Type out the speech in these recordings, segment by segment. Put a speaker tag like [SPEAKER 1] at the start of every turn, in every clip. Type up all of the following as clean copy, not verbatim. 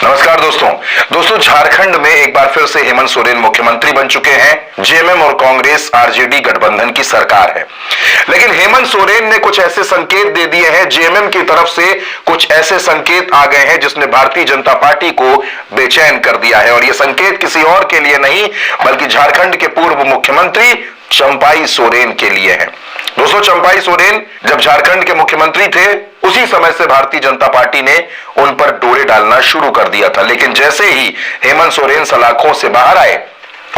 [SPEAKER 1] नमस्कार दोस्तों झारखंड में एक बार फिर से हेमंत सोरेन मुख्यमंत्री बन चुके हैं। जेएमएम और कांग्रेस आरजेडी गठबंधन की सरकार है, लेकिन हेमंत सोरेन ने कुछ ऐसे संकेत दे दिए हैं, जेएमएम की तरफ से कुछ ऐसे संकेत आ गए हैं जिसने भारतीय जनता पार्टी को बेचैन कर दिया है। और ये संकेत किसी और के लिए नहीं बल्कि झारखंड के पूर्व मुख्यमंत्री चंपाई सोरेन के लिए है। दोस्तों, चंपाई सोरेन जब झारखंड के मुख्यमंत्री थे उसी समय से भारतीय जनता पार्टी ने उन पर डोरे डालना शुरू कर दिया था, लेकिन जैसे ही हेमंत सोरेन सलाखों से बाहर आए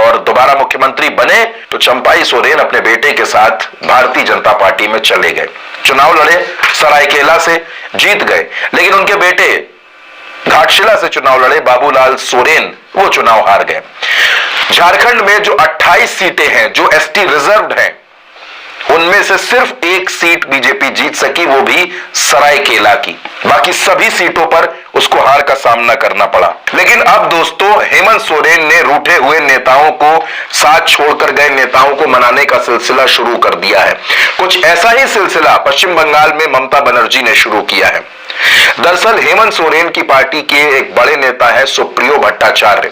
[SPEAKER 1] और दोबारा मुख्यमंत्री बने तो चंपाई सोरेन अपने बेटे के साथ भारतीय जनता पार्टी में चले गए। चुनाव लड़े, सरायकेला से जीत गए, लेकिन उनके बेटे घाटशिला से चुनाव लड़े बाबूलाल सोरेन, वो चुनाव हार गए। झारखंड में जो 28 सीटें हैं जो एसटी रिजर्व्ड हैं, उनमें से सिर्फ एक सीट बीजेपी जीत सकी, वो भी सरायकेला की। बाकी सभी सीटों पर उसको हार का सामना करना पड़ा। लेकिन अब दोस्तों, हेमंत सोरेन ने रूठे हुए नेताओं को, साथ छोड़कर गए नेताओं को मनाने का सिलसिला शुरू कर दिया है। कुछ ऐसा ही सिलसिला पश्चिम बंगाल में ममता बनर्जी ने शुरू किया है। दरअसल हेमंत सोरेन की पार्टी के एक बड़े नेता है सुप्रियो भट्टाचार्य।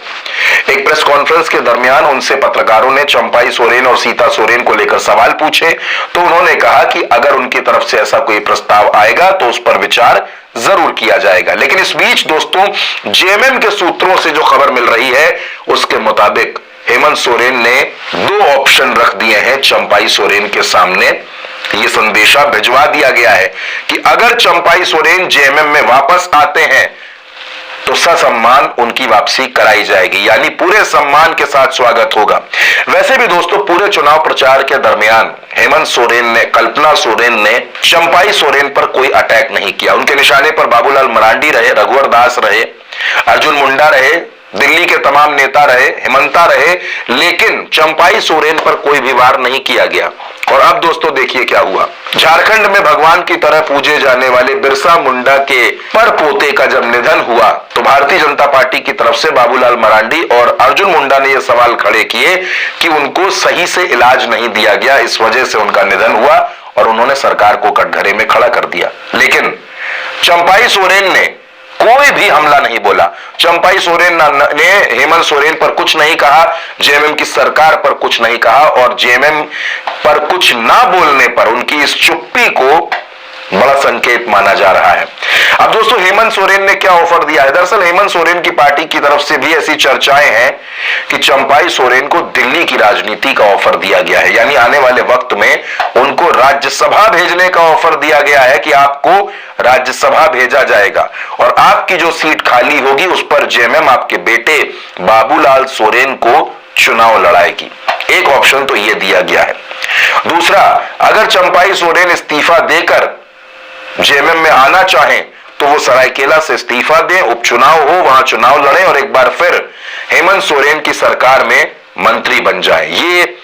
[SPEAKER 1] एक प्रेस कॉन्फ्रेंस के दरमियान उनसे पत्रकारों ने चंपाई सोरेन और सीता सोरेन को लेकर सवाल पूछे, तो उन्होंने कहा कि अगर उनकी तरफ से ऐसा कोई प्रस्ताव आएगा तो उस पर विचार जरूर किया जाएगा। लेकिन इस बीच दोस्तों, जेएमएम के सूत्रों से जो खबर मिल रही है उसके मुताबिक हेमंत सोरेन ने 2 ऑप्शन रख दिए हैं चंपाई सोरेन के सामने। ये संदेशा भिजवा दिया गया है कि अगर चंपाई सोरेन जेएमएम में वापस आते हैं तो ससम्मान उनकी वापसी कराई जाएगी, यानी पूरे सम्मान के साथ स्वागत होगा। वैसे भी दोस्तों, पूरे चुनाव प्रचार के दरमियान हेमंत सोरेन ने, कल्पना सोरेन ने चंपाई सोरेन पर कोई अटैक नहीं किया। उनके निशाने पर बाबूलाल मरांडी रहे, रघुवर दास रहे, अर्जुन मुंडा रहे, दिल्ली के तमाम नेता रहे, हेमंता रहे, लेकिन चंपाई सोरेन पर कोई भी वार नहीं किया गया। और अब दोस्तों देखिए क्या हुआ। झारखंड में भगवान की तरह पूजे जाने वाले बिरसा मुंडा के परपोते का जब निधन हुआ तो भारतीय जनता पार्टी की तरफ से बाबूलाल मरांडी और अर्जुन मुंडा ने यह सवाल खड़े किए कि उनको सही से इलाज नहीं दिया गया, इस वजह से उनका निधन हुआ, और उन्होंने सरकार को कटघरे में खड़ा कर दिया। लेकिन चंपाई सोरेन ने कोई भी हमला नहीं बोला। चंपाई सोरेन ने हेमंत सोरेन पर कुछ नहीं कहा, जेएमएम की सरकार पर कुछ नहीं कहा, और जेएमएम पर कुछ ना बोलने पर उनकी इस चुप्पी को बड़ा संकेत माना जा रहा है। अब दोस्तों, हेमंत सोरेन ने क्या ऑफर दिया है? दरअसल हेमंत सोरेन की पार्टी की तरफ से भी ऐसी चर्चाएं हैं कि चंपाई सोरेन को दिल्ली की राजनीति का ऑफर दिया गया है, यानी आने वाले वक्त में उनको राज्यसभा भेजने का ऑफर दिया गया है कि आपको राज्यसभा भेजा जाएगा और आपकी जो सीट खाली होगी उस पर जेएमएम आपके बेटे बाबूलाल सोरेन को चुनाव लड़ाएगी। एक ऑप्शन तो यह दिया गया है। दूसरा, अगर चंपाई सोरेन इस्तीफा देकर जेएमएम में आना चाहें तो वो सरायकेला से इस्तीफा दें, उपचुनाव हो, वहां चुनाव लड़ें और एक बार फिर हेमंत सोरेन की सरकार में मंत्री बन जाए। ये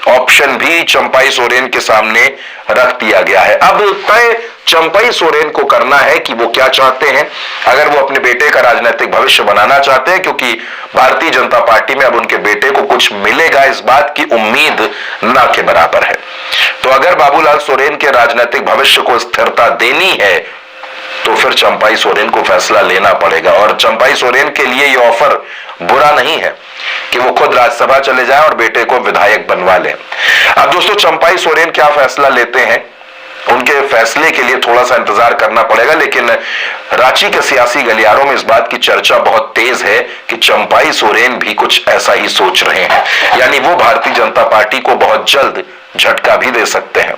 [SPEAKER 1] ऑप्शन भी चंपाई सोरेन के सामने रख दिया गया है। अब तय चंपाई सोरेन को करना है कि वो क्या चाहते हैं। अगर वो अपने बेटे का राजनीतिक भविष्य बनाना चाहते हैं, क्योंकि भारतीय जनता पार्टी में अब उनके बेटे को कुछ मिलेगा इस बात की उम्मीद ना के बराबर है, तो अगर बाबूलाल सोरेन के राजनीतिक भविष्य को स्थिरता देनी है तो फिर चंपाई सोरेन को फैसला लेना पड़ेगा। और चंपाई सोरेन के लिए यह ऑफर बुरा नहीं है कि वो खुद राज्यसभा चले जाएं और बेटे को विधायक बनवा लें। अब दोस्तों, चंपाई सोरेन क्या फैसला लेते हैं, उनके फैसले के लिए थोड़ा सा इंतजार करना पड़ेगा, लेकिन रांची के सियासी गलियारों में इस बात की चर्चा बहुत तेज है कि चंपाई सोरेन भी कुछ ऐसा ही सोच रहे हैं, यानी वो भारतीय जनता पार्टी को बहुत जल्द झटका भी दे सकते हैं।